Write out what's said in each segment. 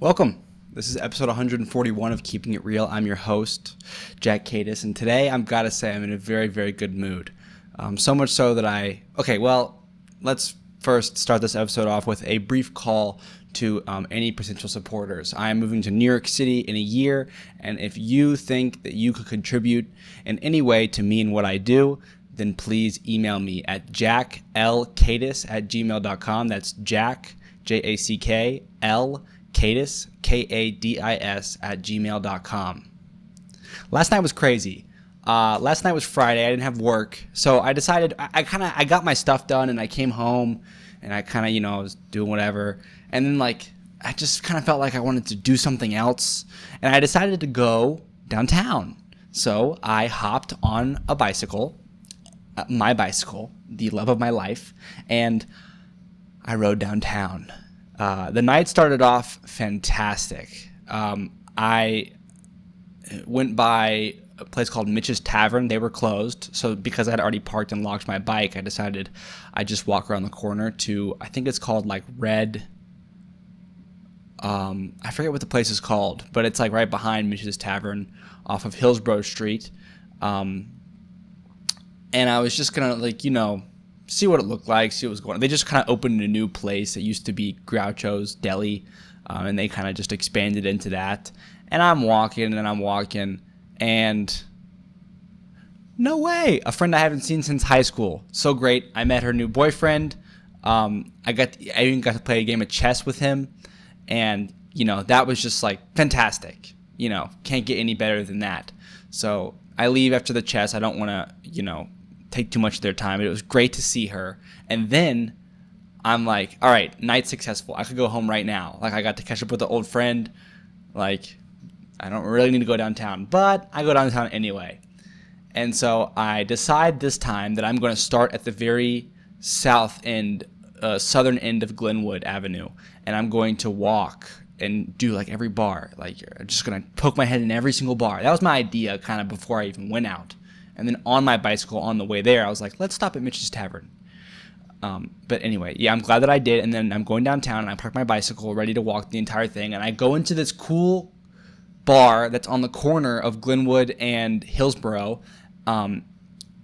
Welcome. This is episode 141 of Keeping It Real. I'm your host, jackkadis, and today I've got to say I'm in a very, very good mood. So much so that let's first start this episode off with a brief call to any potential supporters. I am moving to New York City in a year, and if you think that you could contribute in any way to me and what I do, then please email me at jackkadis@gmail.com. That's Jack, J-A-C-K-L, Kadis, K-A-D-I-S @gmail.com. Last night was crazy. Last night was Friday. I didn't have work, so I decided I got my stuff done, and I came home, and I was doing whatever, and then I just kind of felt like I wanted to do something else, and I decided to go downtown. So I hopped on a bicycle, my bicycle, the love of my life, and I rode downtown. The night started off fantastic. I went by a place called Mitch's Tavern. They were closed, so because I'd already parked and locked my bike, I decided I'd just walk around the corner to, I think it's called Red. I forget what the place is called, but it's right behind Mitch's Tavern off of Hillsborough Street. And I was just gonna see what it looked like, see what was going on. They just kind of opened a new place. It used to be Groucho's Deli, and they kind of just expanded into that. And I'm walking, and no way! A friend I haven't seen since high school. So great. I met her new boyfriend. I even got to play a game of chess with him, and that was just fantastic. Can't get any better than that. So I leave after the chess. I don't want to, take too much of their time. It was great to see her. And then I'm like, all right, night successful. I could go home right now. I got to catch up with an old friend. I don't really need to go downtown, but I go downtown anyway. And so I decide this time that I'm going to start at the very southern end of Glenwood Avenue. And I'm going to walk and do every bar. I'm just going to poke my head in every single bar. That was my idea kind of before I even went out. And then on my bicycle on the way there, I was like, let's stop at Mitch's Tavern. But anyway, yeah, I'm glad that I did. And then I'm going downtown, and I park my bicycle, ready to walk the entire thing. And I go into this cool bar that's on the corner of Glenwood and Hillsborough. And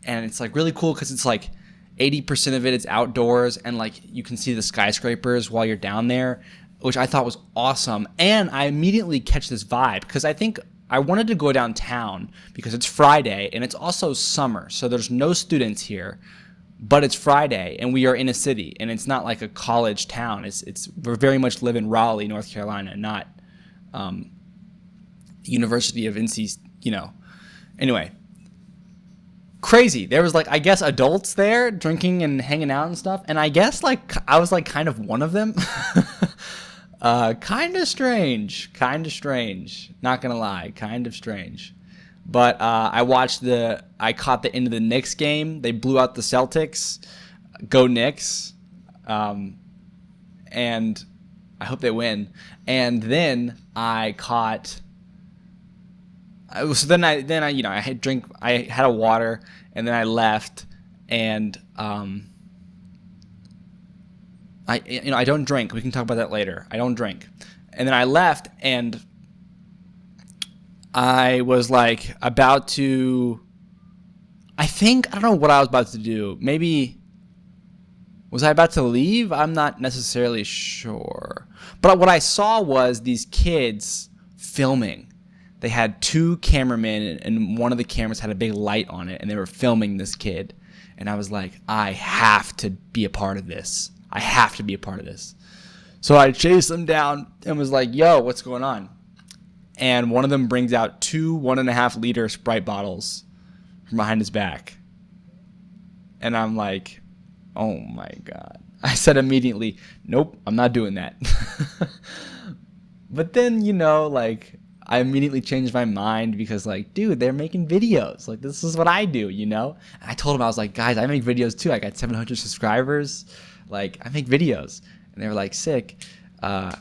it's really cool because it's 80% of it is outdoors, and you can see the skyscrapers while you're down there, which I thought was awesome. And I immediately catch this vibe because I think I wanted to go downtown because it's Friday and it's also summer, so there's no students here, but it's Friday and we are in a city, and it's not like a college town. We very much live in Raleigh, North Carolina, not University of NC. Anyway, crazy. There was I guess adults there drinking and hanging out and stuff, and I guess I was kind of one of them. Kind of strange, not gonna lie, kind of strange. But I caught the end of the Knicks game. They blew out the Celtics. Go Knicks. And I hope they win. And then I caught, so then I had a water, and then I left, and I don't drink. We can talk about that later. I don't drink. And then I left, and I was about to, I don't know what I was about to do. Maybe, was I about to leave? I'm not necessarily sure. But what I saw was these kids filming. They had two cameramen, and one of the cameras had a big light on it, and they were filming this kid. And I was like, I have to be a part of this. I have to be a part of this. So I chased them down and was like, yo, what's going on? And one of them brings out two 1.5 liter Sprite bottles from behind his back. And I'm like, oh my God. I said immediately, nope, I'm not doing that. But then, I immediately changed my mind because dude, they're making videos. This is what I do, And I told them, I was like, guys, I make videos too. I got 700 subscribers. I make videos. And they were sick. I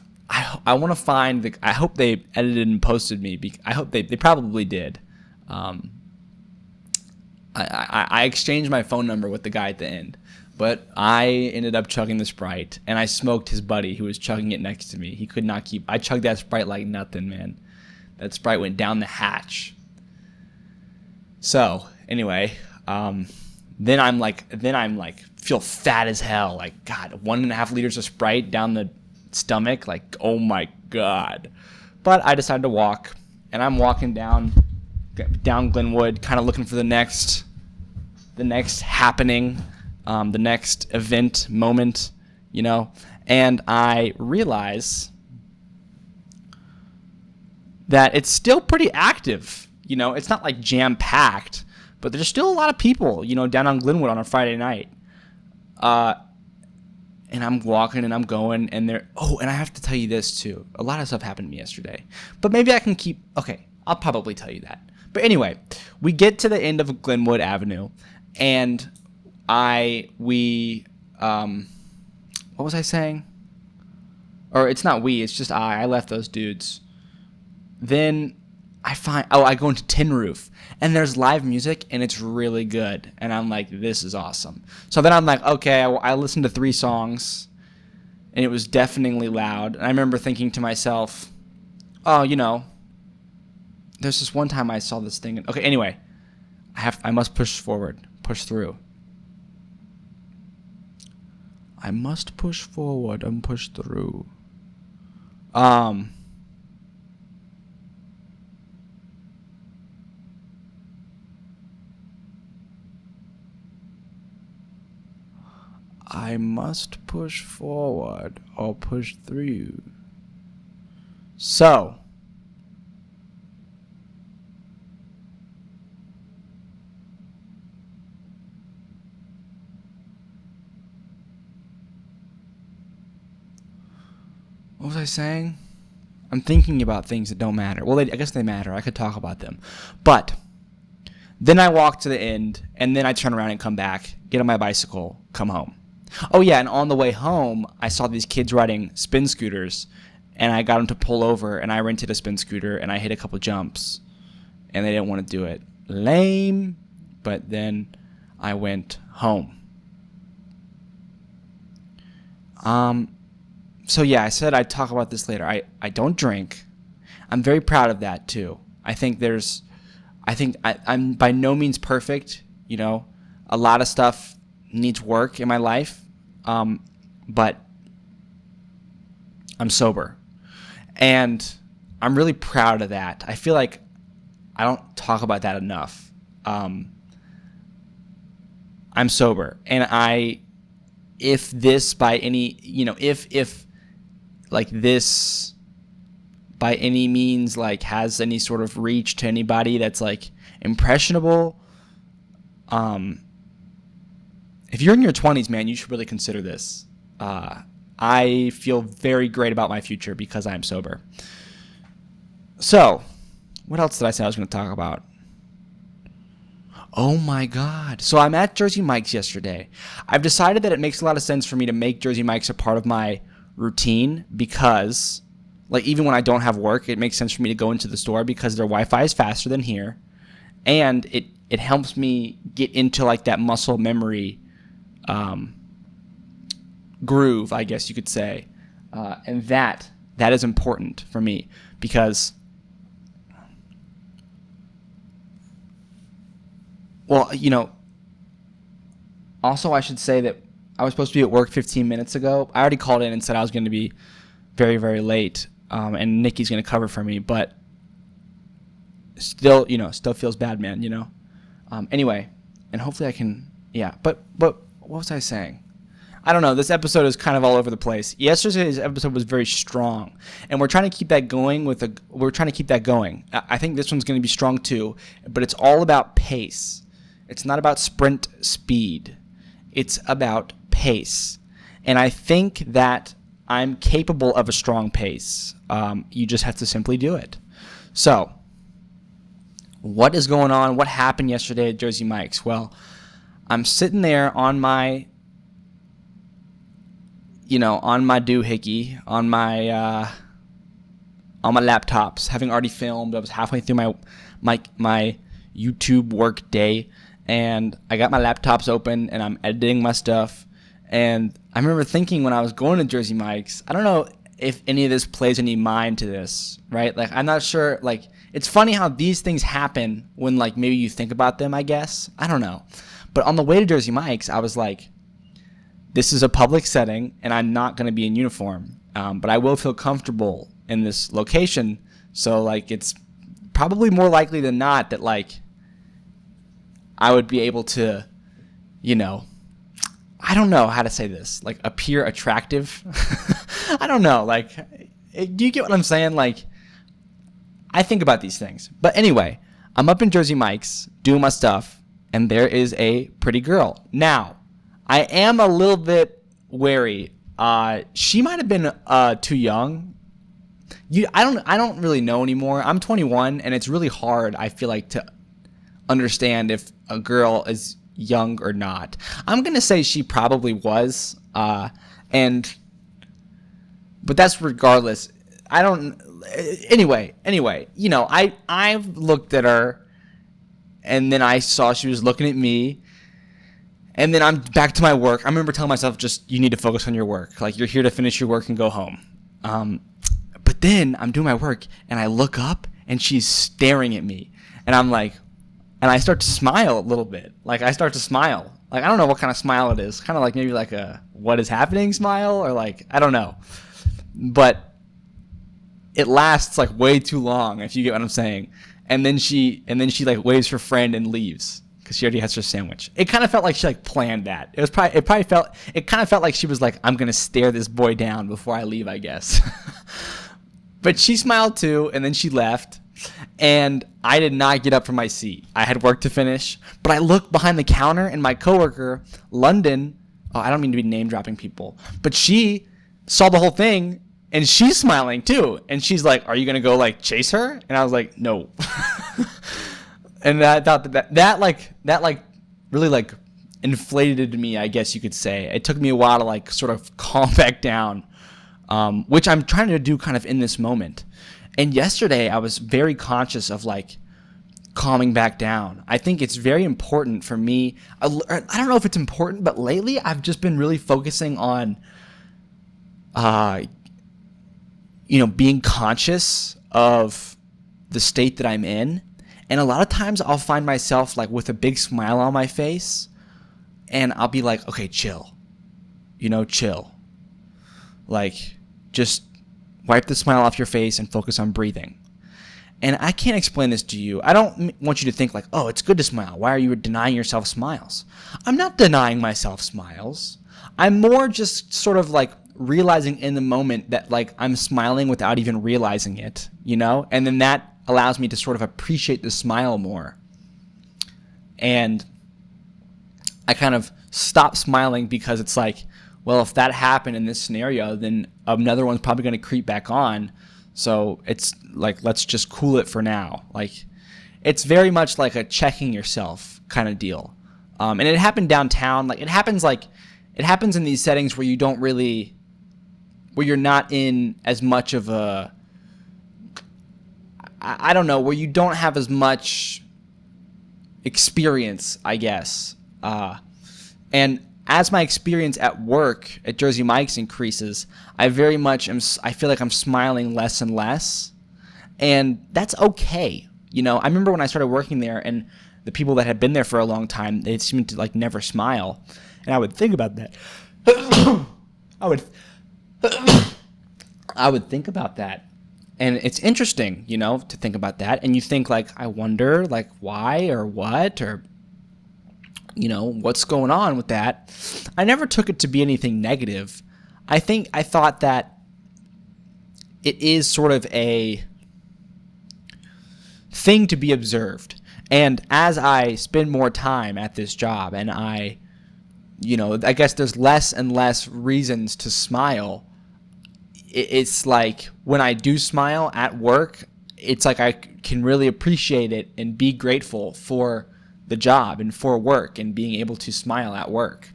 want to find I hope they edited and posted me. I hope they probably did. I exchanged my phone number with the guy at the end. But I ended up chugging the Sprite, and I smoked his buddy who was chugging it next to me. He could not keep. I chugged that Sprite like nothing, man. That Sprite went down the hatch. So anyway, then I'm like feel fat as hell. Like, God, 1.5 liters of Sprite down the stomach. Like, oh my God. But I decided to walk, and I'm walking down Glenwood, kind of looking for the next happening, the next event moment, and I realize that it's still pretty active. It's not like jam packed, but there's still a lot of people, down on Glenwood on a Friday night. And I'm walking and I'm going, and and I have to tell you this too. A lot of stuff happened to me yesterday, but maybe I can I'll probably tell you that. But anyway, we get to the end of Glenwood Avenue, and what was I saying? Or it's not we, it's just I left those dudes. Then I go into Tin Roof, and there's live music, and it's really good. And I'm like, this is awesome. So then I'm like, okay, I listened to 3 songs, and it was deafeningly loud. And I remember thinking to myself, oh, there's this one time I saw this thing. Okay, anyway, I must push through. I must push forward and push through. I must push forward or push through. So, what was I saying? I'm thinking about things that don't matter. Well, I guess they matter. I could talk about them. But then I walk to the end, and then I turn around and come back, get on my bicycle, come home. Oh, yeah, and on the way home, I saw these kids riding spin scooters, and I got them to pull over, and I rented a spin scooter, and I hit a couple jumps, and they didn't want to do it. Lame. But then I went home. So yeah, I said I'd talk about this later. I don't drink. I'm very proud of that too. I'm by no means perfect. A lot of stuff needs work in my life. But I'm sober, and I'm really proud of that. I feel like I don't talk about that enough. I'm sober, and if this by any, if like this by any means like has any sort of reach to anybody that's like impressionable, if you're in your 20s, man, you should really consider this. I feel very great about my future because I'm sober. So, what else did I say I was going to talk about? Oh my God. So I'm at Jersey Mike's yesterday. I've decided that it makes a lot of sense for me to make Jersey Mike's a part of my routine because, like, even when I don't have work, it makes sense for me to go into the store because their Wi-Fi is faster than here. And it helps me get into, like, that muscle memory groove, I guess you could say. And that is important for me because, well, also I should say that I was supposed to be at work 15 minutes ago. I already called in and said I was going to be very, very late, and Nikki's going to cover for me, but still feels bad, man, anyway, and hopefully I can, but what was I saying? I don't know. This episode is kind of all over the place. Yesterday's episode was very strong, and we're trying to keep that going I think this one's going to be strong too, but it's all about pace. It's not about sprint speed. It's about pace. And I think that I'm capable of a strong pace. You just have to simply do it. So, what is going on? What happened yesterday at Jersey Mike's? Well, I'm sitting there on my doohickey, on my laptops, having already filmed. I was halfway through my YouTube work day, and I got my laptops open, and I'm editing my stuff, And I remember thinking when I was going to Jersey Mike's, I don't know if any of this plays any mind to this, right? Like, I'm not sure. Like, it's funny how these things happen when, like, maybe you think about them, I guess. I don't know. But on the way to Jersey Mike's, I was like, this is a public setting, and I'm not going to be in uniform. But I will feel comfortable in this location. So, like, it's probably more likely than not that, like, I would be able to, you know, I don't know how to say this, like, appear attractive. I don't know. Like, do you get what I'm saying? Like, I think about these things. But anyway, I'm up in Jersey Mike's doing my stuff, and there is a pretty girl. Now, I am a little bit wary. She might have been too young. I don't really know anymore. I'm 21, and it's really hard, I feel like, to understand if a girl is young or not. I'm gonna say she probably was, but that's regardless. I don't. Anyway, you know, I've looked at her, and then I saw she was looking at me, and then I'm back to my work. I remember telling myself, just, you need to focus on your work. Like, you're here to finish your work and go home. But then I'm doing my work, and I look up, and she's staring at me, and I'm like. And I start to smile a little bit. Like, I start to smile. Like, I don't know what kind of smile it is. Kind of like maybe like a what is happening smile, or like, I don't know. But it lasts like way too long, if you get what I'm saying. And then she like waves her friend and leaves because she already has her sandwich. It kind of felt like she like planned that. It kind of felt like she was like, I'm gonna stare this boy down before I leave, I guess. But she smiled too, and then she left. And I did not get up from my seat. I had work to finish, but I looked behind the counter, and my coworker, London, I don't mean to be name dropping people, but she saw the whole thing, and she's smiling too. And she's like, "Are you gonna go like chase her?" And I was like, "No." And I thought that really like inflated me, I guess you could say. It took me a while to like sort of calm back down, which I'm trying to do kind of in this moment. And yesterday, I was very conscious of, like, calming back down. I think it's very important for me. I don't know if it's important, but lately I've just been really focusing on, being conscious of the state that I'm in. And a lot of times I'll find myself, like, with a big smile on my face, and I'll be like, okay, chill. Chill. Like, just wipe the smile off your face and focus on breathing. And I can't explain this to you. I don't want you to think like, oh, it's good to smile. Why are you denying yourself smiles? I'm not denying myself smiles. I'm more just sort of like realizing in the moment that like I'm smiling without even realizing it, And then that allows me to sort of appreciate the smile more. And I kind of stop smiling because it's like, well, if that happened in this scenario, then another one's probably going to creep back on. So it's like, let's just cool it for now. Like, it's very much like a checking yourself kind of deal. And it happened downtown. Like, it happens in these settings where where you're not in as much of a, I don't know, where you don't have as much experience, I guess. And as my experience at work at Jersey Mike's increases, I feel like I'm smiling less and less. And that's okay. I remember when I started working there, and the people that had been there for a long time, they seemed to like never smile. And I would think about that. I would think about that. And it's interesting, to think about that. And you think like, I wonder like why or what, or what's going on with that. I never took it to be anything negative. I thought that it is sort of a thing to be observed. And as I spend more time at this job, and I guess there's less and less reasons to smile. It's like when I do smile at work, it's like I can really appreciate it and be grateful for the job and for work and being able to smile at work.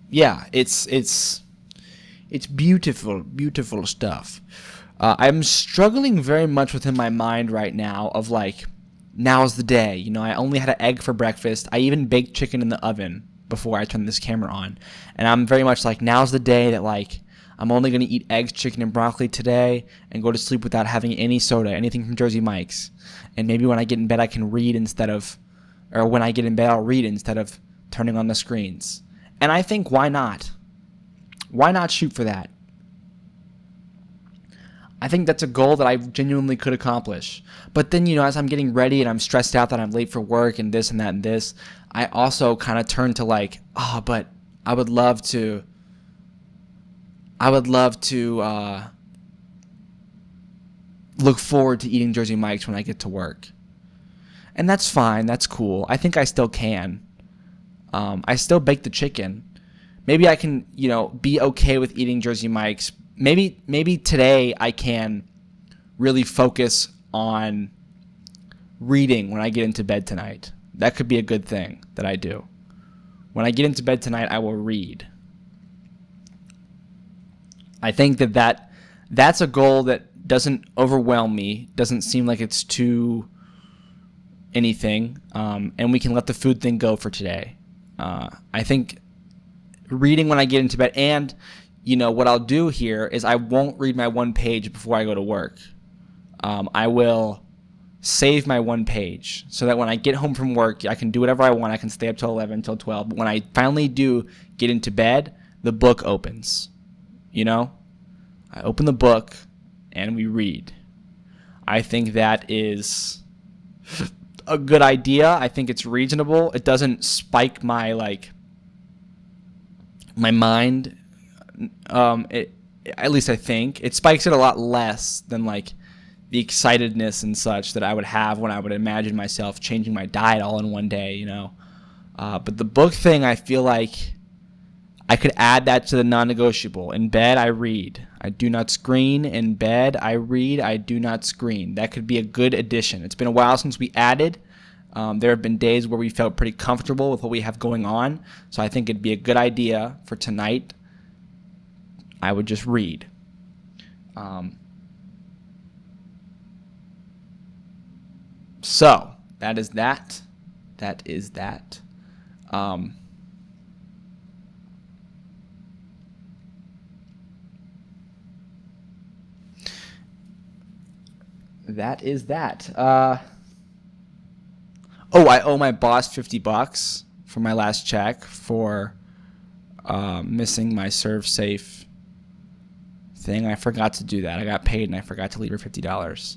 Yeah, it's beautiful stuff. I'm struggling very much within my mind right now of like, now's the day. You know, I only had an egg for breakfast. I even baked chicken in the oven before I turned this camera on. And I'm very much like, now's the day that like, I'm only going to eat eggs, chicken, and broccoli today and go to sleep without having any soda, anything from Jersey Mike's. And maybe when I get in bed, I can read instead of, or when I get in bed, I'll read instead of turning on the screens. And I think, why not? Why not shoot for that? I think that's a goal that I genuinely could accomplish. But then, you know, as I'm getting ready and I'm stressed out that I'm late for work and this and that and this, I also kind of turn to like, oh, but I would love to look forward to eating Jersey Mike's when I get to work. And that's fine. That's cool. I think I still can. I still bake the chicken. Maybe I can, you know, be okay with eating Jersey Mike's. Maybe today I can really focus on reading when I get into bed tonight. That could be a good thing that I do. When I get into bed tonight, I will read. I think that's a goal that doesn't overwhelm me, doesn't seem like it's too anything, and we can let the food thing go for today. I think reading when I get into bed, and you know what I'll do here is I won't read my one page before I go to work. I will save my one page so that when I get home from work, I can do whatever I want. I can stay up till 11, till 12. But when I finally do get into bed, the book opens. You know, I open the book and we read. I think that is a good idea. I think it's reasonable. It doesn't spike my mind. At least I think it spikes it a lot less than like the excitedness and such that I would have when I would imagine myself changing my diet all in one day, you know. But the book thing, I feel like I could add that to the non-negotiable. In bed, I read. I do not screen. In bed, I read. I do not screen. That could be a good addition. It's been a while since we added. There have been days where we felt pretty comfortable with what we have going on. So I think it'd be a good idea for tonight. I would just read. So that is that. That is that. That is that. I owe my boss $50 for my last check for missing my ServeSafe thing. I forgot to do that. I got paid and I forgot to leave her $50.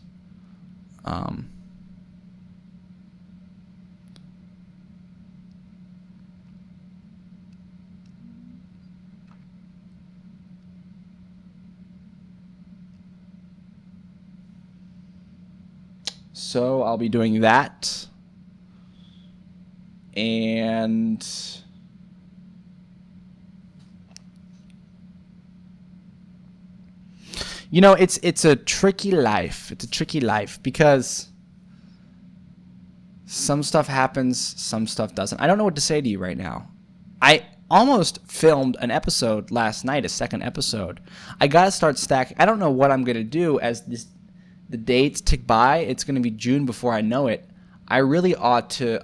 So I'll be doing that. And you know, it's a tricky life. It's a tricky life because some stuff happens, some stuff doesn't. I don't know what to say to you right now. I almost filmed an episode last night, a second episode. I gotta start stacking. I don't know what I'm gonna do as the dates tick by. It's gonna be June before I know it. I really ought to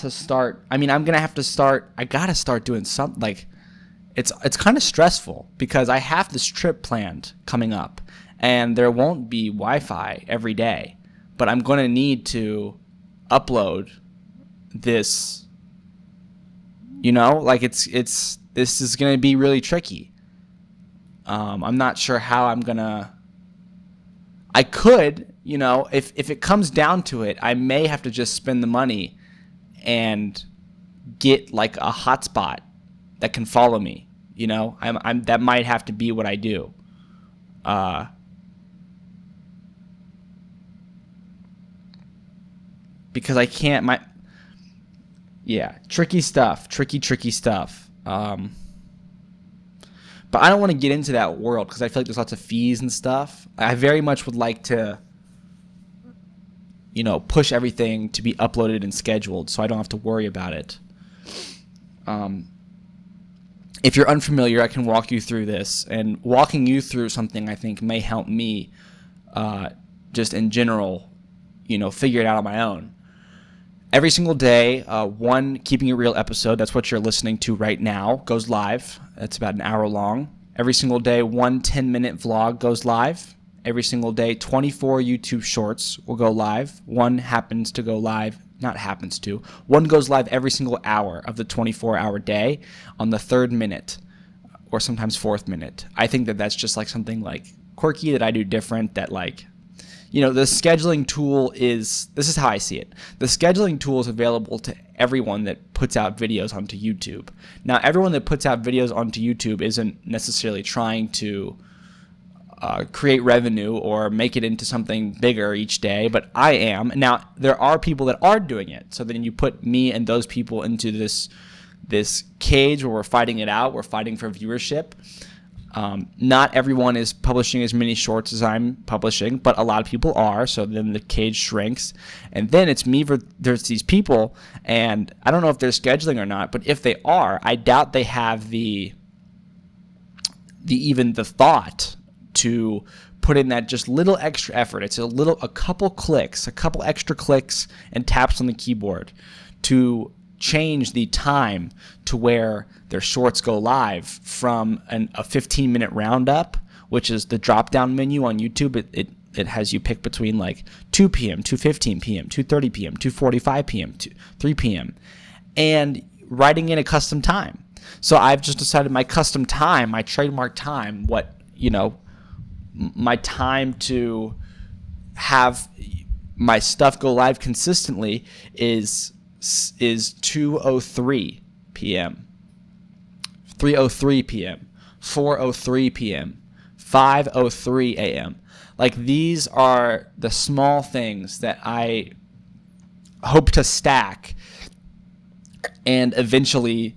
start. I mean, I'm gonna have to start. I gotta start doing something. Like, it's kind of stressful because I have this trip planned coming up, and there won't be Wi-Fi every day. But I'm gonna need to upload this. You know, like this is gonna be really tricky. I'm not sure how I'm gonna. I could, you know, if it comes down to it, I may have to just spend the money and get like a hotspot that can follow me. You know, I'm that might have to be what I do. Because I can't. Tricky stuff. Tricky stuff. But I don't want to get into that world because I feel like there's lots of fees and stuff. I very much would like to, you know, push everything to be uploaded and scheduled so I don't have to worry about it. if you're unfamiliar, I can walk you through this. And walking you through something I think may help me just in general, figure it out on my own. Every single day, one Keeping It Real episode, that's what you're listening to right now, goes live. That's about an hour long. Every single day, one 10-minute vlog goes live. Every single day, 24 YouTube shorts will go live. One happens to go live, not happens to, one goes live every single hour of the 24-hour day on the 3rd minute or sometimes 4th minute. I think that that's just like something like quirky that I do different, that like, the scheduling tool this is how I see it. The scheduling tool is available to everyone that puts out videos onto YouTube. Now, everyone that puts out videos onto YouTube isn't necessarily trying to create revenue or make it into something bigger each day, but I am. Now, there are people that are doing it. So then you put me and those people into this cage where we're fighting it out. We're fighting for viewership. Not everyone is publishing as many shorts as I'm publishing, but a lot of people are. So then the cage shrinks, and then it's me. There's these people, and I don't know if they're scheduling or not. But if they are, I doubt they have the thought to put in that just little extra effort. It's a couple extra clicks and taps on the keyboard to change the time to where their shorts go live from a 15-minute roundup, which is the drop-down menu on YouTube. It has you pick between like 2 p.m., 2:15 p.m., 2:30 p.m., 2:45 p.m., 3 p.m., and writing in a custom time. So I've just decided my custom time, my trademark time, my time to have my stuff go live consistently is 2:03 p.m., 3:03 p.m., 4:03 p.m., 5:03 a.m. Like, these are the small things that I hope to stack and eventually,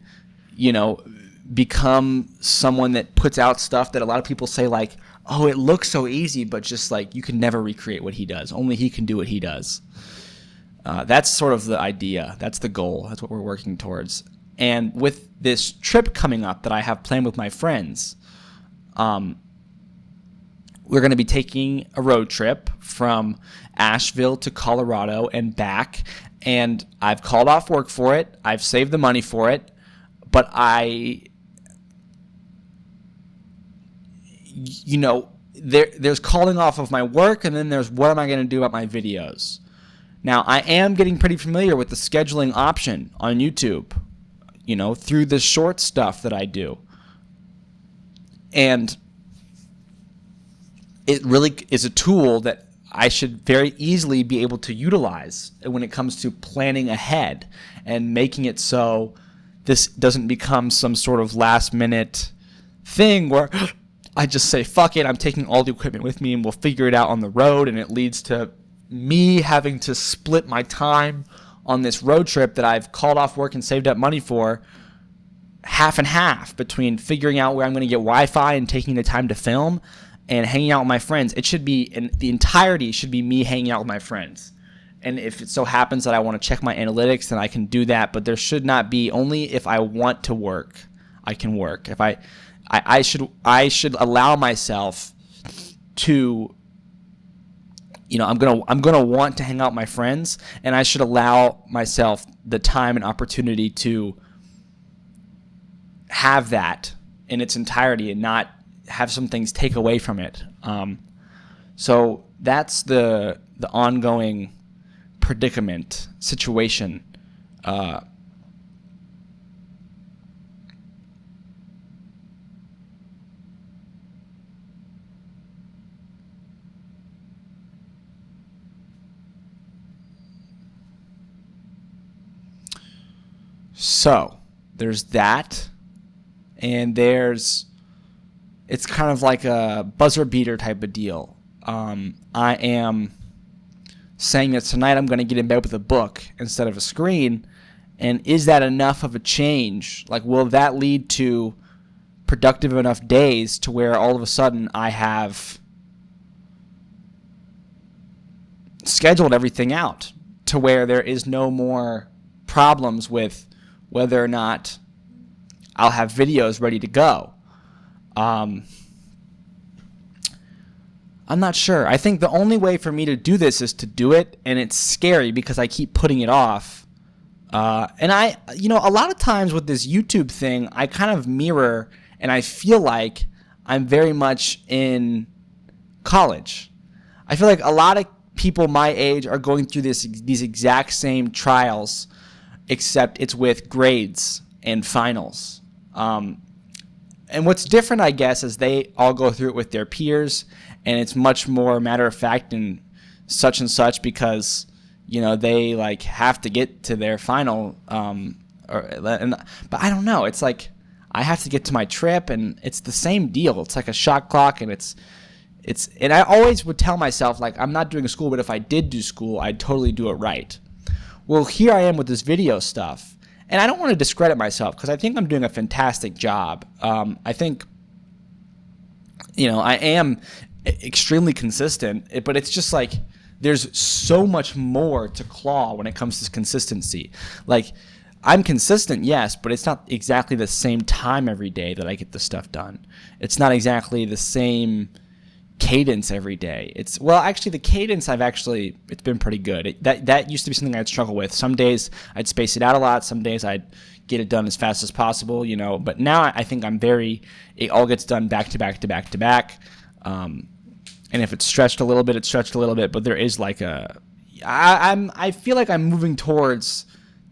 become someone that puts out stuff that a lot of people say like, oh, it looks so easy, but just like you can never recreate what he does. Only he can do what he does. That's sort of the idea. That's the goal. That's what we're working towards. And with this trip coming up that I have planned with my friends, we're going to be taking a road trip from Asheville to Colorado and back. And I've called off work for it. I've saved the money for it. But there's calling off of my work, and then there's what am I going to do about my videos. Now, I am getting pretty familiar with the scheduling option on YouTube, through the short stuff that I do. And it really is a tool that I should very easily be able to utilize when it comes to planning ahead and making it so this doesn't become some sort of last-minute thing where I just say, fuck it, I'm taking all the equipment with me and we'll figure it out on the road, and it leads to me having to split my time on this road trip that I've called off work and saved up money for half and half between figuring out where I'm going to get Wi-Fi and taking the time to film and hanging out with my friends. It should be, and the entirety should be me hanging out with my friends. And if it so happens that I want to check my analytics, then I can do that. But there should not be, only if I want to work, I can work. If I should allow myself to, I'm gonna want to hang out with my friends, and I should allow myself the time and opportunity to have that in its entirety and not have some things take away from it. So that's the ongoing predicament situation. So there's that, and it's kind of like a buzzer beater type of deal. I am saying that tonight I'm going to get in bed with a book instead of a screen, and is that enough of a change? Like, will that lead to productive enough days to where all of a sudden I have scheduled everything out to where there is no more problems with whether or not I'll have videos ready to go. I'm not sure. I think the only way for me to do this is to do it, and it's scary because I keep putting it off. And a lot of times with this YouTube thing, I kind of mirror, and I feel like I'm very much in college. I feel like a lot of people my age are going through these exact same trials, except it's with grades and finals. And what's different, I guess, is they all go through it with their peers, and it's much more matter of fact and such because they like have to get to their final. But I don't know. It's like I have to get to my trip, and it's the same deal. It's like a shot clock, and and I always would tell myself, like, I'm not doing school, but if I did do school, I'd totally do it right. Well, here I am with this video stuff, and I don't want to discredit myself because I think I'm doing a fantastic job. I think, I am extremely consistent, but it's just like there's so much more to claw when it comes to consistency. Like, I'm consistent, yes, but it's not exactly the same time every day that I get the stuff done. It's not exactly the same cadence every day. Actually the cadence it's been pretty good. That used to be something I'd struggle with. Some days I'd space it out a lot. Some days I'd get it done as fast as possible, but now I think it all gets done back to back to back to back. And if it's stretched a little bit, it's stretched a little bit, but there is like I feel like I'm moving towards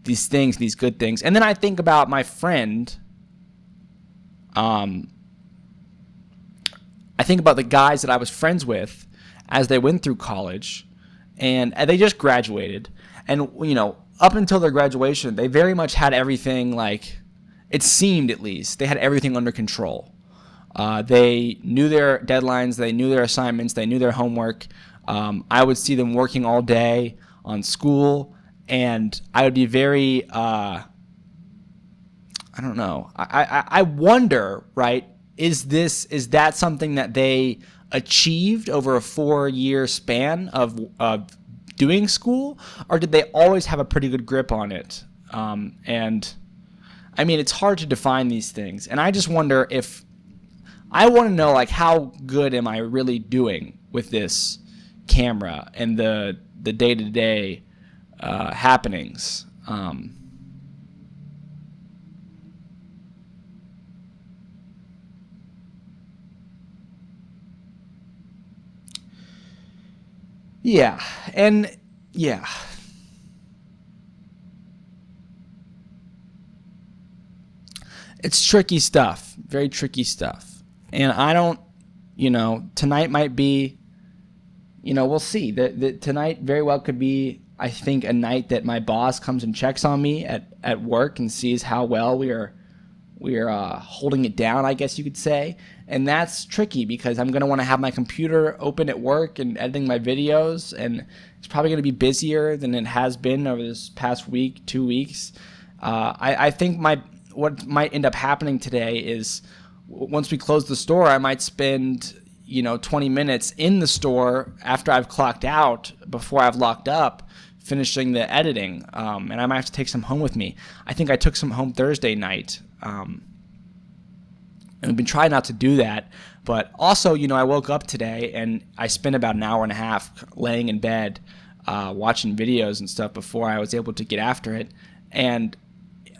these things, these good things. And then I think about my friend, I think about the guys that I was friends with as they went through college, and they just graduated. And, up until their graduation, they very much had everything, like, it seemed at least, they had everything under control. They knew their deadlines, they knew their assignments, they knew their homework. I would see them working all day on school, and I would be very, I don't know. I wonder, right? Is that something that they achieved over a 4-year span of doing school, or did they always have a pretty good grip on it? And I mean, it's hard to define these things, and I just wonder if I want to know, like, how good am I really doing with this camera and the day-to-day happenings. Yeah, and yeah. It's tricky stuff, very tricky stuff. And I don't, tonight might be, we'll see. Tonight very well could be, I think, a night that my boss comes and checks on me at work and sees how well we are holding it down, I guess you could say. And that's tricky because I'm going to want to have my computer open at work and editing my videos, and it's probably going to be busier than it has been over this past week, 2 weeks. I think what might end up happening today is once we close the store, I might spend 20 minutes in the store after I've clocked out, before I've locked up, finishing the editing, and I might have to take some home with me. I think I took some home Thursday night, and I've been trying not to do that. But also, I woke up today and I spent about an hour and a half laying in bed watching videos and stuff before I was able to get after it. And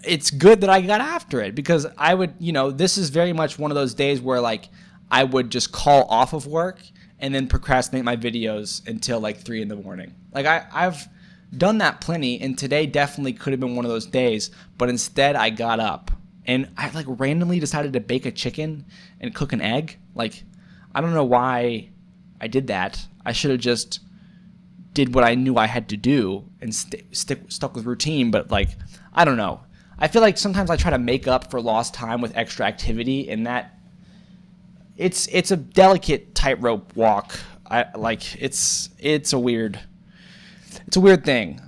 it's good that I got after it, because I would, this is very much one of those days where, like, I would just call off of work and then procrastinate my videos until like 3 in the morning. Like, I've done that plenty, and today definitely could have been one of those days, but instead I got up and I like randomly decided to bake a chicken and cook an egg. Like, I don't know why I did that. I should have just did what I knew I had to do and stuck with routine, but like, I don't know. I feel like sometimes I try to make up for lost time with extra activity, and that it's a delicate tightrope walk. It's a weird thing.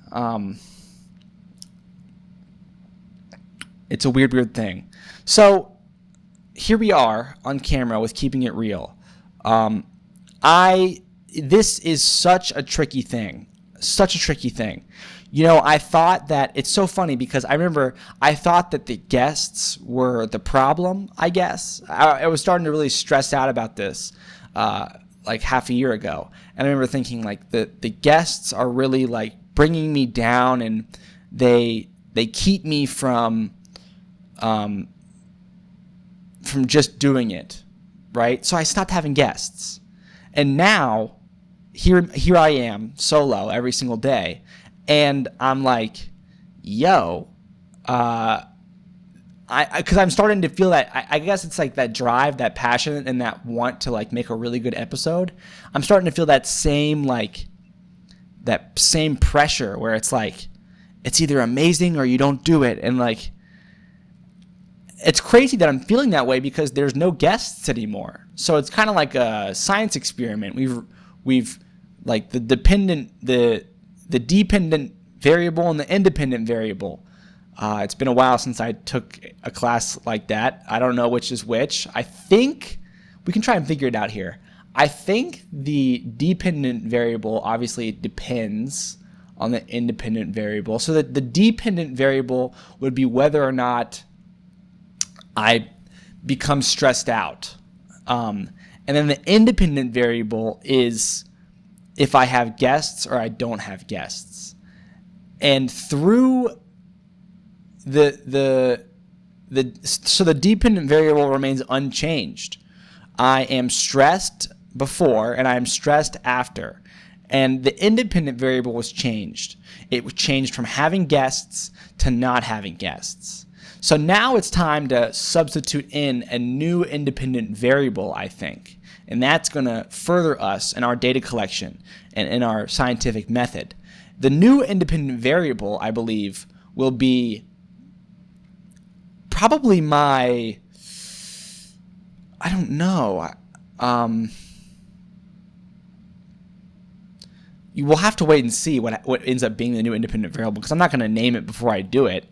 It's a weird thing. So here we are on camera with Keeping It Real. This is such a tricky thing. Such a tricky thing. I thought that it's so funny because I remember I thought that the guests were the problem, I guess. I was starting to really stress out about this like half a year ago. And I remember thinking like the guests are really like bringing me down, and they keep me from just doing it, right? So I stopped having guests. And now here I am solo every single day. And I'm like, yo, because I'm starting to feel that, I guess it's like that drive, that passion, and that want to like make a really good episode. I'm starting to feel that same pressure where it's like, it's either amazing or you don't do it. And like, it's crazy that I'm feeling that way because there's no guests anymore. So it's kind of like a science experiment. We've like the dependent variable and the independent variable. It's been a while since I took a class like that. I don't know which is which. I think we can try and figure it out here. I think the dependent variable obviously depends on the independent variable. So that the dependent variable would be whether or not I become stressed out. And then the independent variable is if I have guests or I don't have guests. And through so the dependent variable remains unchanged. I am stressed before and I am stressed after. And the independent variable was changed. It was changed from having guests to not having guests. So now it's time to substitute in a new independent variable, I think. And that's going to further us in our data collection and in our scientific method. The new independent variable, I believe, will be probably I don't know. You will have to wait and see what ends up being the new independent variable, because I'm not going to name it before I do it.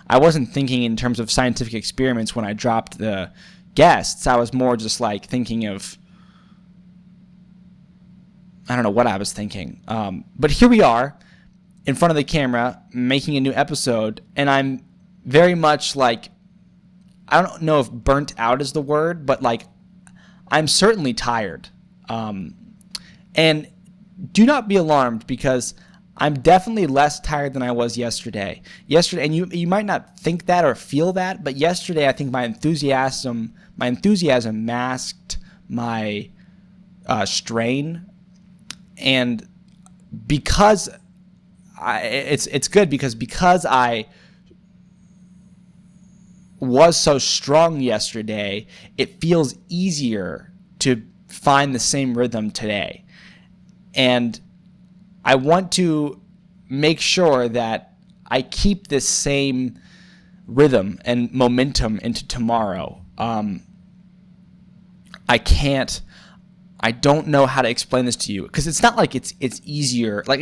I wasn't thinking in terms of scientific experiments when I dropped the guests. I was more just like thinking of, I don't know what I was thinking. But here we are in front of the camera making a new episode, and I'm very much like, I don't know if burnt out is the word, but like I'm certainly tired. And do not be alarmed, because I'm definitely less tired than I was yesterday. And you might not think that or feel that, but yesterday I think my enthusiasm masked my strain, and because it's good because I was so strong yesterday, it feels easier to find the same rhythm today. And I want to make sure that I keep this same rhythm and momentum into tomorrow. I don't know how to explain this to you, because it's not like it's easier. Like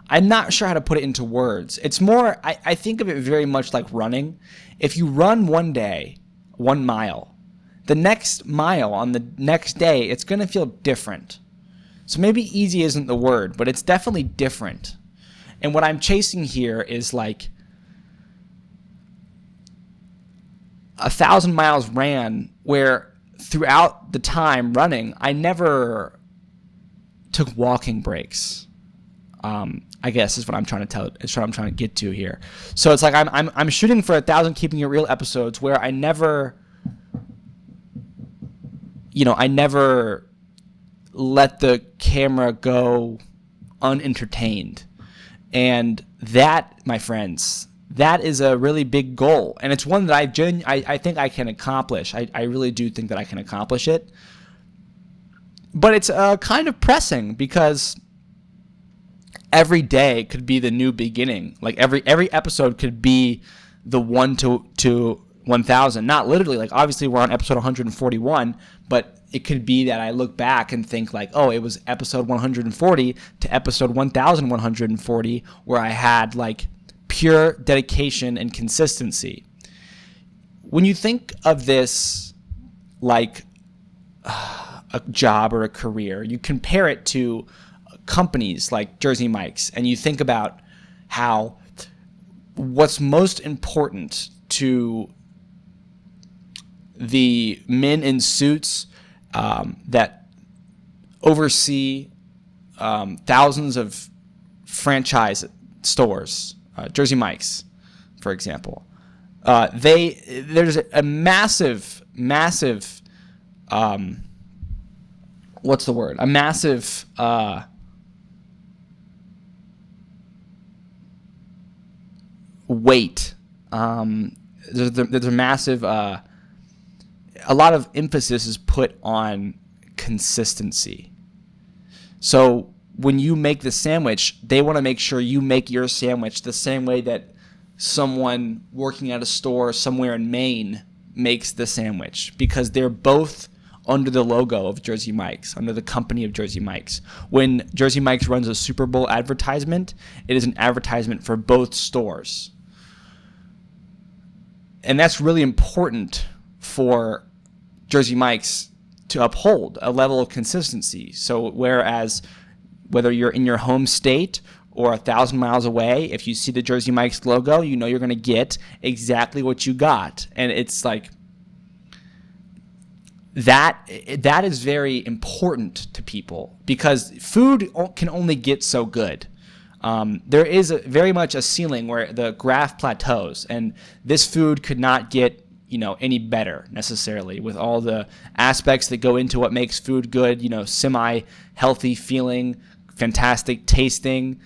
I'm not sure how to put it into words. It's more, I think of it very much like running. If you run one day, 1 mile, the next mile on the next day, it's going to feel different. So maybe easy isn't the word, but it's definitely different. And what I'm chasing here is like 1,000 miles ran, where throughout the time running, I never took walking breaks. I guess is what I'm trying to get to here. So it's like I'm shooting for 1,000 keeping it real episodes where I never let the camera go unentertained. And that, my friends, that is a really big goal. And it's one that I think I can accomplish. I really do think that I can accomplish it. But it's kind of pressing, because every day could be the new beginning. Like every episode could be the 1 to 1,000. Not literally, like obviously we're on episode 141, but it could be that I look back and think like, oh, it was episode 140 to episode 1,140 where I had like pure dedication and consistency. When you think of this like a job or a career, you compare it to companies like Jersey Mike's, and you think about how what's most important to the men in suits that oversee thousands of franchise stores, Jersey Mike's, for example. There's a massive what's the word? A massive weight. There's a massive a lot of emphasis is put on consistency. So when you make the sandwich, they want to make sure you make your sandwich the same way that someone working at a store somewhere in Maine makes the sandwich, because they're both under the logo of Jersey Mike's, under the company of Jersey Mike's. When Jersey Mike's runs a Super Bowl advertisement, it is an advertisement for both stores. And that's really important for Jersey Mike's to uphold a level of consistency. So whereas whether you're in your home state or 1,000 miles away, if you see the Jersey Mike's logo, you know you're going to get exactly what you got. And it's like that is very important to people, because food can only get so good. There is very much a ceiling where the graph plateaus, and this food could not get any better necessarily, with all the aspects that go into what makes food good, semi-healthy feeling, fantastic tasting,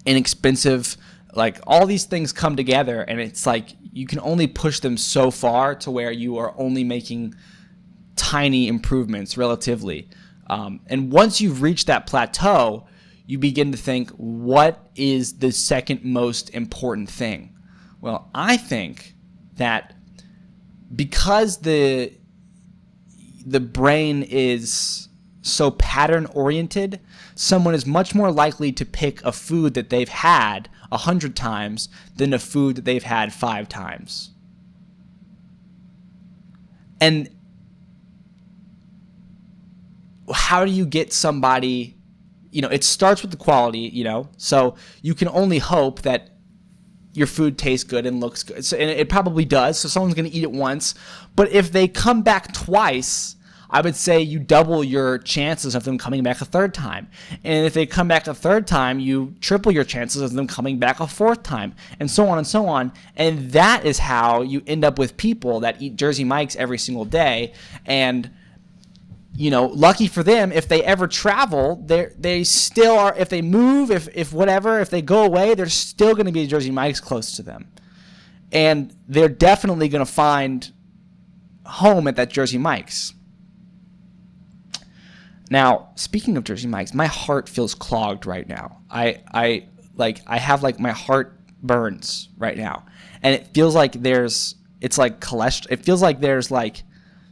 inexpensive, like all these things come together, and it's like you can only push them so far to where you are only making tiny improvements relatively. And once you've reached that plateau, you begin to think, what is the second most important thing? Well, I think that because the brain is so pattern oriented, someone is much more likely to pick a food that they've had 100 times than a food that they've had 5 times. And how do you get somebody, it starts with the quality, so you can only hope that your food tastes good and looks good. So, and it probably does, so someone's going to eat it once. But if they come back twice, I would say you double your chances of them coming back a third time. And if they come back a third time, you triple your chances of them coming back a fourth time, and so on and so on. And that is how you end up with people that eat Jersey Mike's every single day. And lucky for them, if they ever travel, they still are. If they move, if whatever, if they go away, there's still going to be a Jersey Mike's close to them, and they're definitely going to find home at that Jersey Mike's. Now, speaking of Jersey Mike's, my heart feels clogged right now. I have my heart burns right now, and it feels like it's like cholesterol. It feels like there's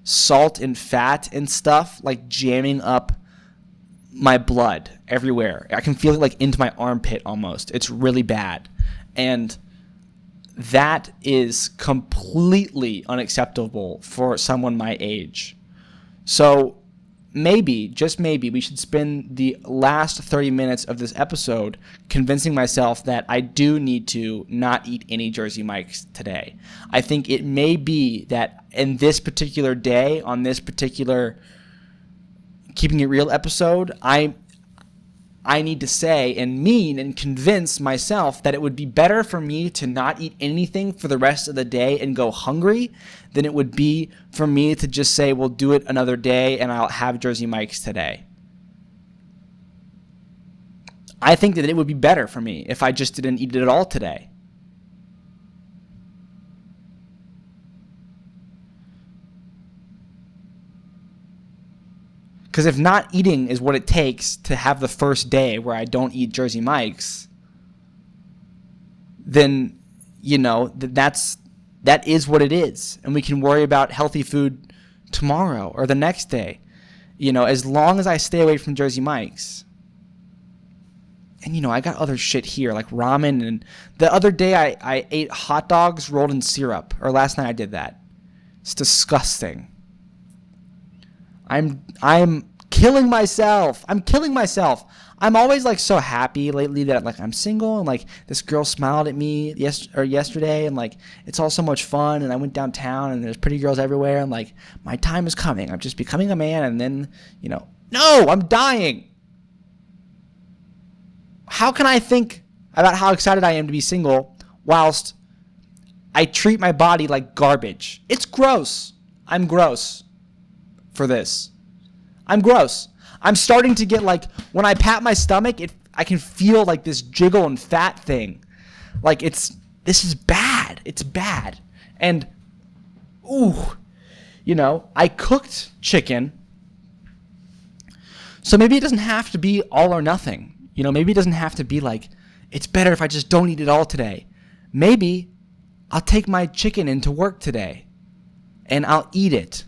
salt and fat and stuff jamming up my blood everywhere. I can feel it into my armpit almost. It's really bad. And that is completely unacceptable for someone my age. So maybe, just maybe, we should spend the last 30 minutes of this episode convincing myself that I do need to not eat any Jersey Mike's today. I think it may be that in this particular day, on this particular Keeping It Real episode, I need to say and mean and convince myself that it would be better for me to not eat anything for the rest of the day and go hungry than it would be for me to just say, we'll do it another day and I'll have Jersey Mike's today. I think that it would be better for me if I just didn't eat it at all today. Because if not eating is what it takes to have the first day where I don't eat Jersey Mike's, then, that is what it is. And we can worry about healthy food tomorrow or the next day, as long as I stay away from Jersey Mike's. And, I got other shit here, like ramen. And the other day I ate hot dogs rolled in syrup. Or last night I did that. It's disgusting. I'm killing myself. I'm I'm always like so happy lately that like I'm single, and like this girl smiled at me yesterday, and like it's all so much fun, and I went downtown and there's pretty girls everywhere, and like my time is coming. I'm just becoming a man, and then, no, I'm dying. How can I think about how excited I am to be single whilst I treat my body like garbage? It's gross. I'm gross for this. I'm gross. I'm starting to get like, when I pat my stomach, I can feel like this jiggle and fat thing. Like this is bad. It's bad. And, I cooked chicken. So maybe it doesn't have to be all or nothing. Maybe it doesn't have to be like, it's better if I just don't eat it all today. Maybe I'll take my chicken into work today and I'll eat it.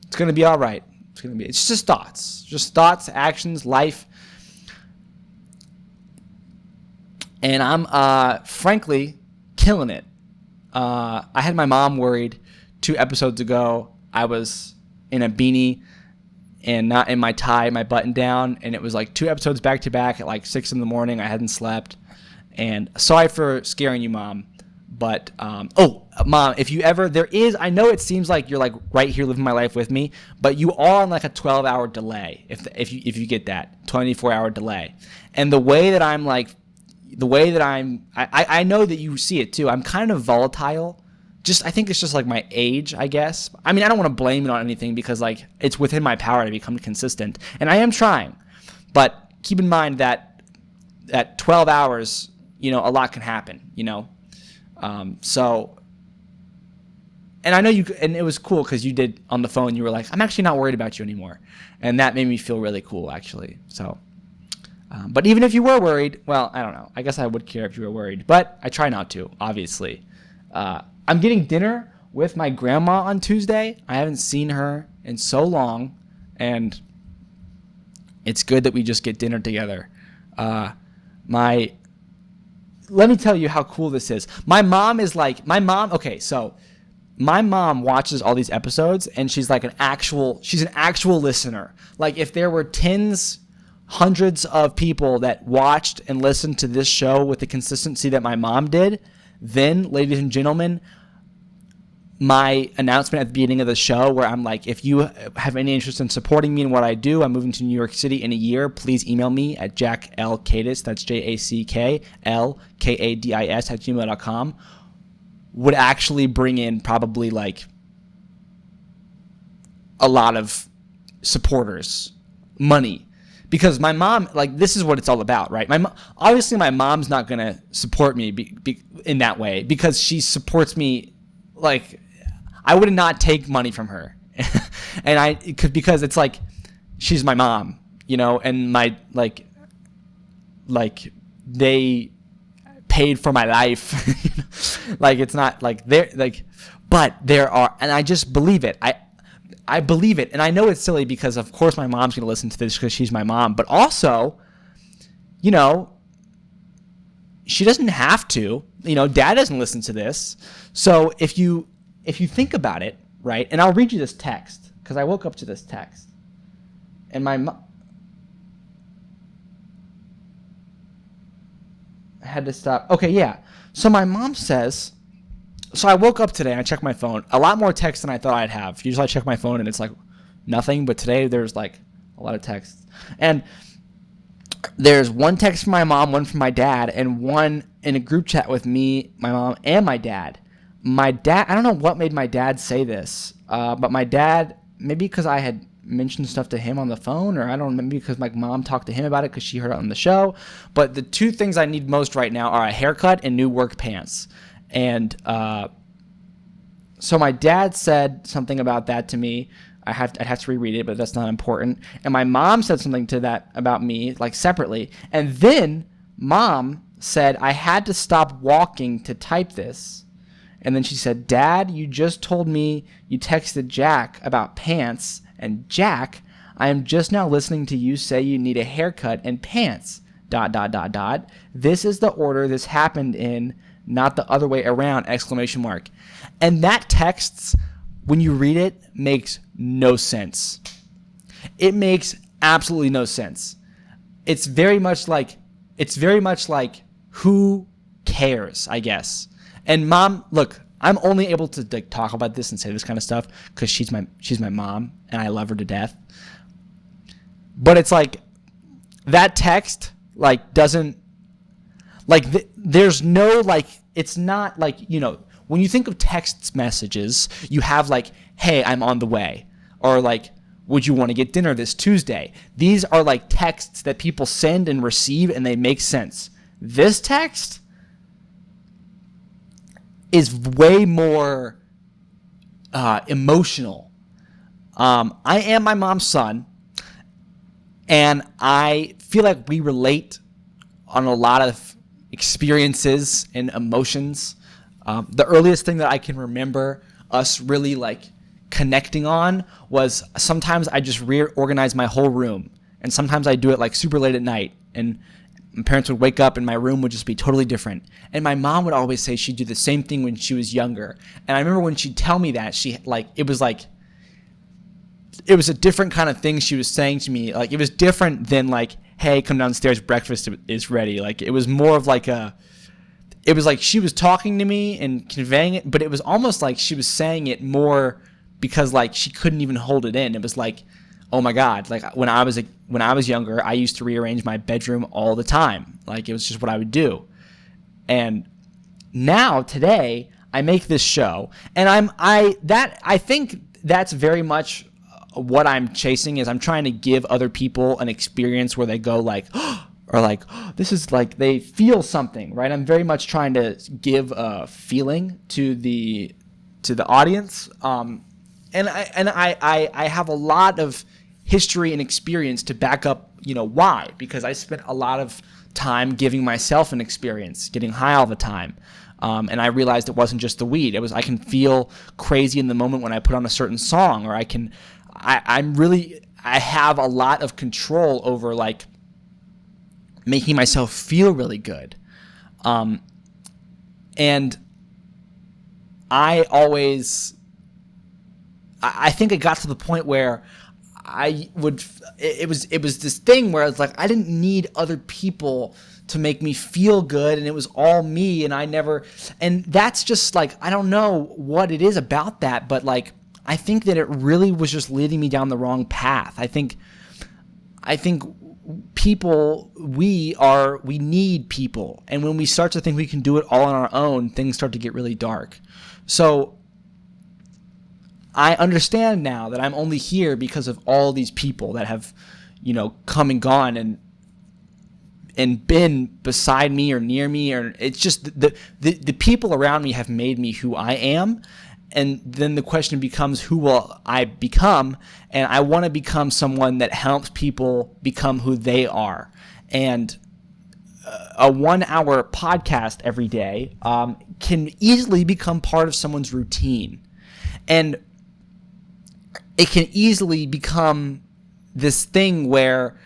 It's going to be all right. It's just thoughts, actions, life. And I'm, frankly, killing it. I had my mom worried 2 episodes ago. I was in a beanie and not in my tie, my button down. And it was like 2 episodes back to back at like 6 a.m. I hadn't slept. And sorry for scaring you, Mom. But, Mom, if you ever, I know it seems like you're like right here living my life with me, but you are on like a 12-hour delay if you get that 24-hour delay. And the way that I'm like, I know that you see it too. I'm kind of volatile. I think it's just like my age, I guess. I mean, I don't want to blame it on anything because like it's within my power to become consistent. And I am trying, but keep in mind that at 12 hours, a lot can happen, and I know and it was cool because you did on the phone, you were like, I'm actually not worried about you anymore. And that made me feel really cool, actually. So, but even if you were worried, well, I don't know. I guess I would care if you were worried, but I try not to, obviously. I'm getting dinner with my grandma on Tuesday. I haven't seen her in so long, and it's good that we just get dinner together. Let me tell you how cool this is. My mom, okay, so my mom watches all these episodes, and she's like an actual listener. Like if there were hundreds of people that watched and listened to this show with the consistency that my mom did, then, ladies and gentlemen, my announcement at the beginning of the show where I'm like, if you have any interest in supporting me in what I do, I'm moving to New York City in a year, please email me at jackkadis, that's jacklkadis @gmail.com, would actually bring in probably like a lot of supporters, money. Because my mom, like, this is what it's all about, right? Obviously, my mom's not going to support me in that way because she supports me, like, I would not take money from her. Because it's like, she's my mom, and my, like, they paid for my life. Like, it's not like but there are, and I just believe it. I believe it, and I know it's silly because, of course, my mom's going to listen to this because she's my mom, but also, she doesn't have to. Dad doesn't listen to this. So if you think about it, right, and I'll read you this text because I woke up to this text, and my mom, I had to stop. Okay, yeah. So my mom says, so I woke up today and I checked my phone. A lot more text than I thought I'd have. Usually I check my phone and it's like nothing, but today there's like a lot of texts. And there's one text from my mom, one from my dad, and one in a group chat with me, my mom, and my dad. My dad, I don't know what made my dad say this, but my dad, maybe because I had mentioned stuff to him on the phone, or I don't know, maybe because my mom talked to him about it because she heard it on the show. But the 2 things I need most right now are a haircut and new work pants. And so my dad said something about that to me. I'd have to reread it, but that's not important. And my mom said something to that about me, like separately. And then Mom said I had to stop walking to type this. And then she said, Dad, you just told me you texted Jack about pants. And Jack, I am just now listening to you say you need a haircut and pants. ... This is the order this happened in, not the other way around! ! And that text, when you read it, makes no sense. It makes absolutely no sense. It's very much like who cares, I guess. And Mom, look, I'm only able to like talk about this and say this kind of stuff because she's my mom and I love her to death. But it's like that text like doesn't like there's no like it's not like, you know, when you think of text messages, you have like, hey, I'm on the way, or like, would you want to get dinner this Tuesday? These are like texts that people send and receive and they make sense. This text is way more emotional. I am my mom's son, and I feel like we relate on a lot of experiences and emotions. The earliest thing that I can remember us really like connecting on was sometimes I just reorganize my whole room, and sometimes I do it like super late at night, and my parents would wake up and my room would just be totally different. And my mom would always say she'd do the same thing when she was younger. And I remember when she'd tell me that, it was a different kind of thing she was saying to me. Like, it was different than like, hey, come downstairs, breakfast is ready. Like, it was more of like it was like she was talking to me and conveying it, but it was almost like she was saying it more because like she couldn't even hold it in. It was like, oh my God, like when I was younger, I used to rearrange my bedroom all the time. Like, it was just what I would do. And now today I make this show, and I think that's very much what I'm chasing. Is I'm trying to give other people an experience where they go like, or like, this is like, they feel something, right? I'm very much trying to give a feeling to the audience. And I have a lot of history and experience to back up, you know, why? Because I spent a lot of time giving myself an experience, getting high all the time. And I realized it wasn't just the weed. I can feel crazy in the moment when I put on a certain song, or I have a lot of control over like making myself feel really good. And I think it got to the point where it was this thing where it's like I didn't need other people to make me feel good, and it was all me, and that's just like, I don't know what it is about that, but like I think that it really was just leading me down the wrong path. I think people, we need people, and when we start to think we can do it all on our own, things start to get really dark. So I understand now that I'm only here because of all these people that have, you know, come and gone and been beside me or near me, or it's just the people around me have made me who I am. And then the question becomes, who will I become? And I want to become someone that helps people become who they are. And a 1-hour podcast every day can easily become part of someone's routine. And it can easily become this thing where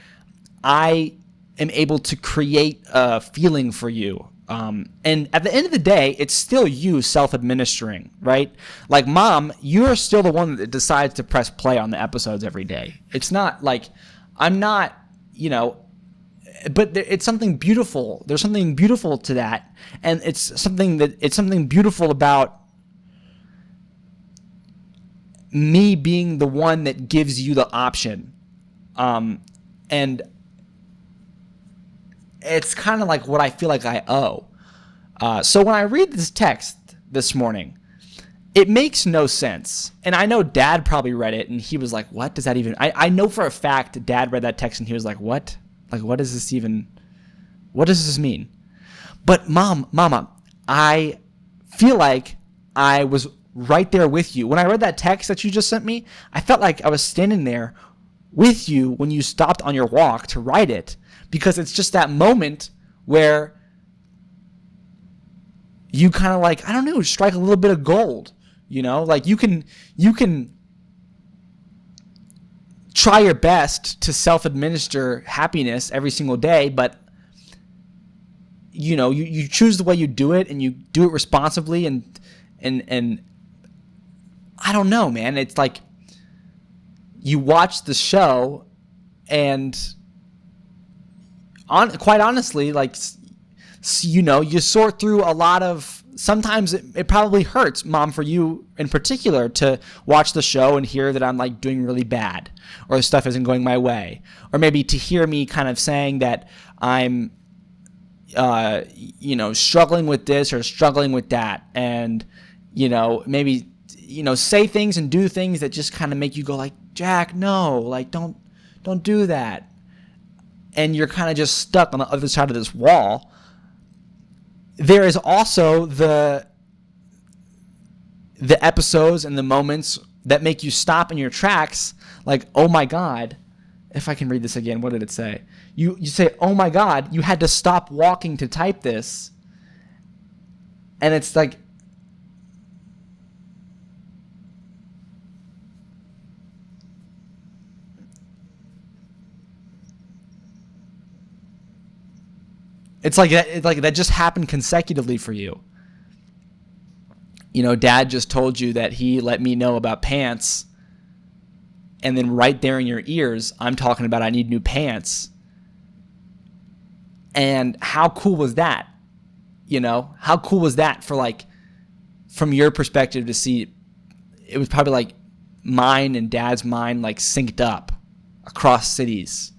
I am able to create a feeling for you. And at the end of the day, it's still you self-administering, right? Like, Mom, you're still the one that decides to press play on the episodes every day. It's not like I'm not, you know, but it's something beautiful. There's something beautiful to that. And it's something beautiful about me being the one that gives you the option. And it's kind of like what I feel like I owe. So when I read this text this morning, it makes no sense. And I know Dad probably read it and he was like, what does that even... I know for a fact Dad read that text and he was like, what? Like, what does this even... What does this mean? But Mama, I feel like I was right there with you. When I read that text that you just sent me, I felt like I was standing there with you when you stopped on your walk to write it, because it's just that moment where you kind of like, I don't know, strike a little bit of gold, like you can try your best to self-administer happiness every single day, but you choose the way you do it, and you do it responsibly, and I don't know, man. It's like you watch the show, and quite honestly, like, you sort through a lot of. Sometimes it probably hurts, Mom, for you in particular, to watch the show and hear that I'm like doing really bad, or stuff isn't going my way, or maybe to hear me kind of saying that I'm, struggling with this or struggling with that, and maybe say things and do things that just kind of make you go like, Jack, no, like don't do that, and you're kind of just stuck on the other side of this wall. There is also the episodes and the moments that make you stop in your tracks, like, oh my God, if I can read this again, what did it say? You say, oh my God, you had to stop walking to type this. And it's like, it's like that just happened consecutively for you. Dad just told you that he let me know about pants, and then right there in your ears, I'm talking about I need new pants. And how cool was that? How cool was that for, like, from your perspective to see? It was probably like mine and Dad's mind like synced up across cities.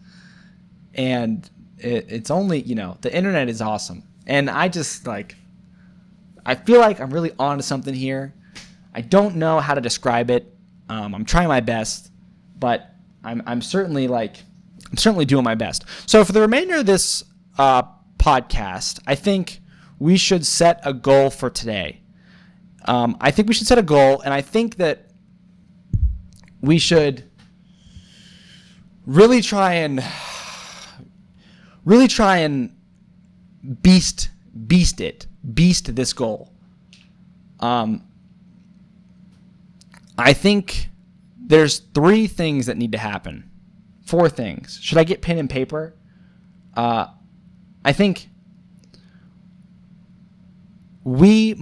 And it's only, the internet is awesome. And I just I feel like I'm really onto something here. I don't know how to describe it. I'm trying my best, but I'm certainly doing my best. So for the remainder of this podcast, I think we should set a goal for today. I think we should set a goal, and I think that we should really try and beast this goal. I think there's 3 things that need to happen. 4 things. Should I get pen and paper? I think we're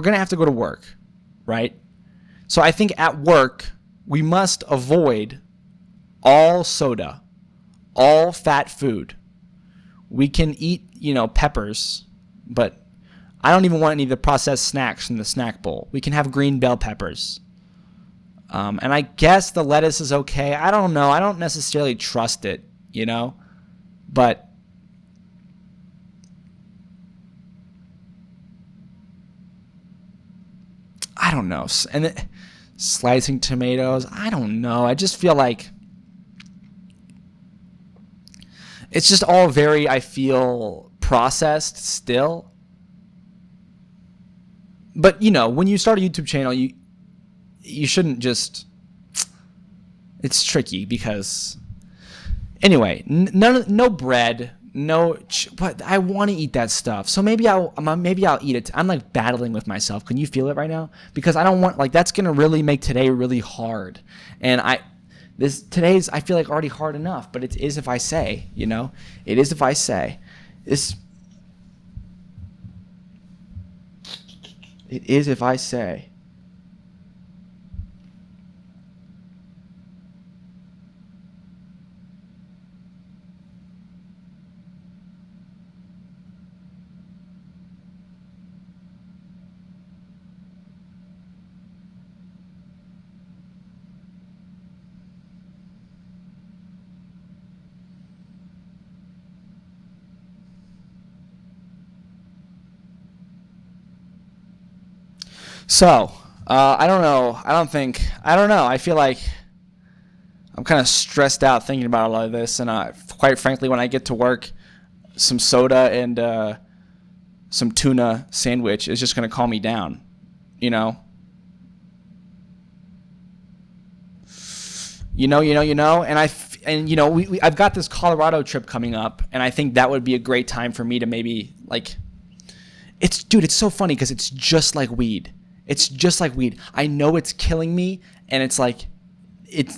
going to have to go to work, right? So I think at work, we must avoid all soda, all fat food. We can eat, peppers, but I don't even want any of the processed snacks from the snack bowl. We can have green bell peppers. And I guess the lettuce is okay. I don't know. I don't necessarily trust it, but I don't know. And slicing tomatoes, I don't know. I just feel like it's just all very, I feel, processed still. But, when you start a YouTube channel, you shouldn't just... It's tricky because... Anyway, no bread, but I want to eat that stuff. So maybe I'll eat it. I'm like battling with myself. Can you feel it right now? Because I don't want, that's going to really make today really hard. And today's, I feel like, already hard enough, but it is if I say, it is if I say. It is if I say. So, I don't know. I feel like I'm kind of stressed out thinking about a lot of this. And quite frankly, when I get to work, some soda and some tuna sandwich is just going to calm me down, And I've got this Colorado trip coming up, and I think that would be a great time for me to maybe It's so funny because it's just like weed. It's just like weed. I know it's killing me, and it's like,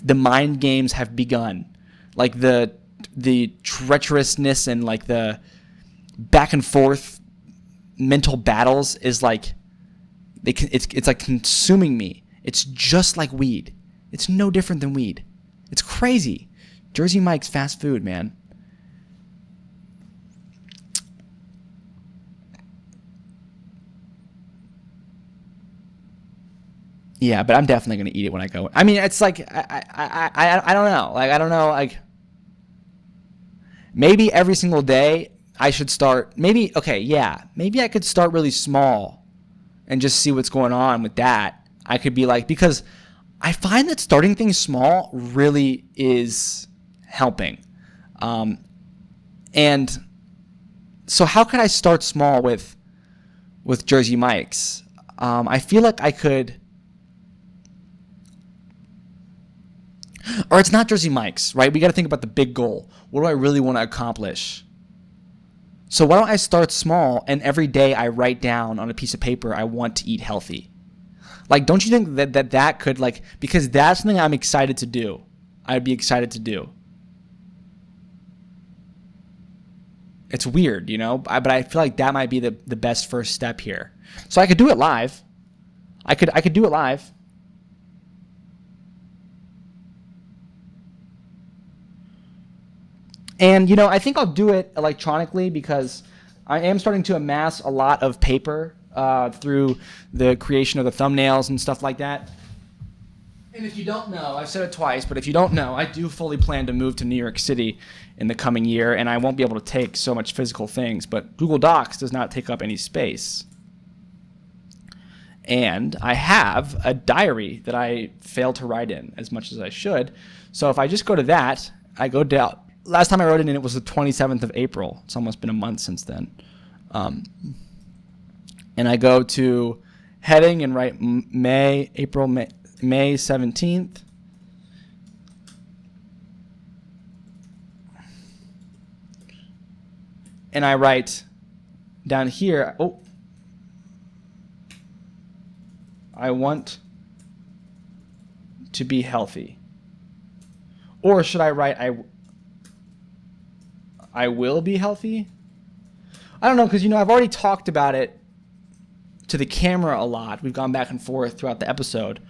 the mind games have begun. Like the treacherousness and like the back and forth mental battles is like, it's like consuming me. It's just like weed. It's no different than weed. It's crazy. Jersey Mike's fast food, man. Yeah, but I'm definitely gonna eat it when I go. I mean, it's like I don't know. Like I don't know. Like maybe every single day I should start. Maybe maybe I could start really small and just see what's going on with that. I could be like, because I find that starting things small really is helping. And so how could I start small with Jersey Mike's? I feel like I could. Or it's not Jersey Mike's, right? We got to think about the big goal. What do I really want to accomplish? So why don't I start small, and every day I write down on a piece of paper, I want to eat healthy. Like, don't you think that could, like, because that's something I'm excited to do. I'd be excited to do. It's weird, you know, but I feel like that might be the best first step here. So I could do it live. I could do it live. And, you know, I think I'll do it electronically because I am starting to amass a lot of paper through the creation of the thumbnails and stuff like that. And if you don't know, I've said it twice, but if you don't know, I do fully plan to move to New York City in the coming year, and I won't be able to take so much physical things, but Google Docs does not take up any space. And I have a diary that I fail to write in as much as I should. So if I just go to that, I go down. Last time I wrote it in, it was the 27th of April. It's almost been a month since then. And I go to heading and write May 17th. And I write down here, I want to be healthy. Or should I write, I will be healthy? I don't know, because, you know, I've already talked about it to the camera a lot. We've gone back and forth throughout the episode.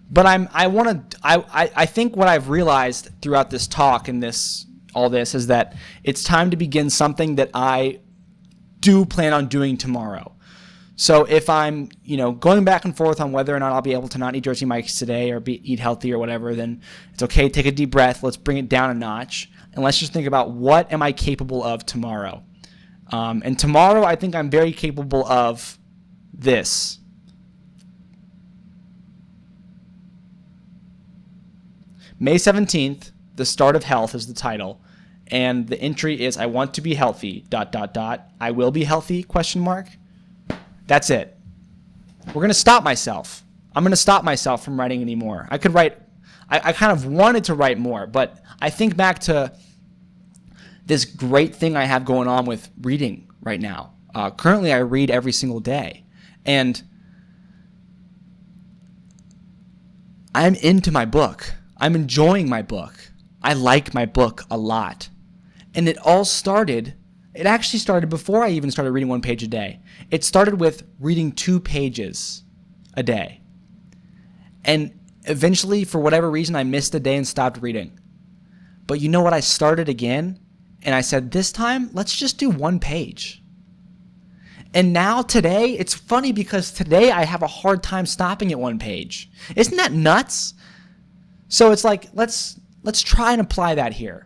But I think what I've realized throughout this talk and all this is that it's time to begin something that I do plan on doing tomorrow. So if I'm, you know, going back and forth on whether or not I'll be able to not eat Jersey Mike's today or eat healthy or whatever, then it's okay. Take a deep breath. Let's bring it down a notch. And let's just think about, what am I capable of tomorrow? And tomorrow, I think I'm very capable of this. May 17th, the start of health is the title. And the entry is, I want to be healthy, ... I will be healthy, ? That's it. We're going to stop myself. I'm going to stop myself from writing anymore. I could write, I kind of wanted to write more, but I think back to this great thing I have going on with reading right now. Currently, I read every single day. And I'm into my book. I'm enjoying my book. I like my book a lot. And it actually started before I even started reading one page a day. It started with reading 2 pages a day. And eventually, for whatever reason, I missed a day and stopped reading. But you know what? I started again, and I said, this time, let's just do 1 page. And now today, it's funny because today I have a hard time stopping at 1 page. Isn't that nuts? So it's like, let's try and apply that here.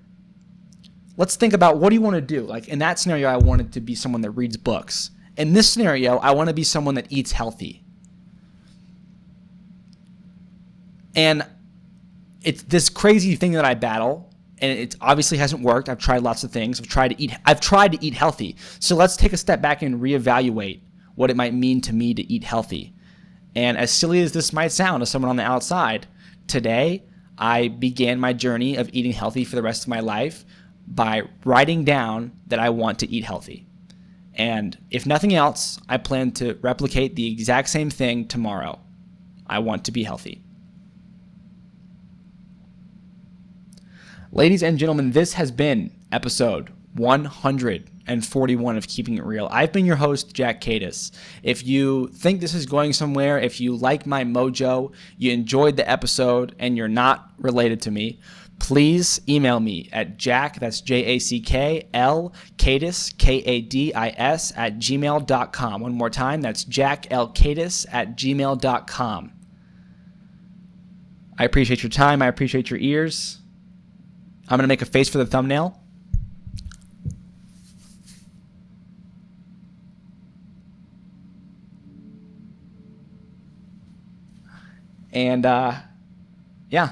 Let's think about, what do you want to do? Like in that scenario, I wanted to be someone that reads books. In this scenario, I want to be someone that eats healthy. And it's this crazy thing that I battle, and it obviously hasn't worked. I've tried lots of things. I've tried to eat healthy. So let's take a step back and reevaluate what it might mean to me to eat healthy. And as silly as this might sound to someone on the outside, today I began my journey of eating healthy for the rest of my life by writing down that I want to eat healthy. And if nothing else, I plan to replicate the exact same thing tomorrow. I want to be healthy. Ladies and gentlemen, this has been episode 141 of Keeping It Real. I've been your host, Jack Kadis. If you think this is going somewhere, if you like my mojo, you enjoyed the episode, and you're not related to me, please email me at Jack, that's JACKL, Kadis, KADIS, at gmail.com. One more time, that's jacklkadis at gmail.com. I appreciate your time. I appreciate your ears. I'm going to make a face for the thumbnail. And, yeah.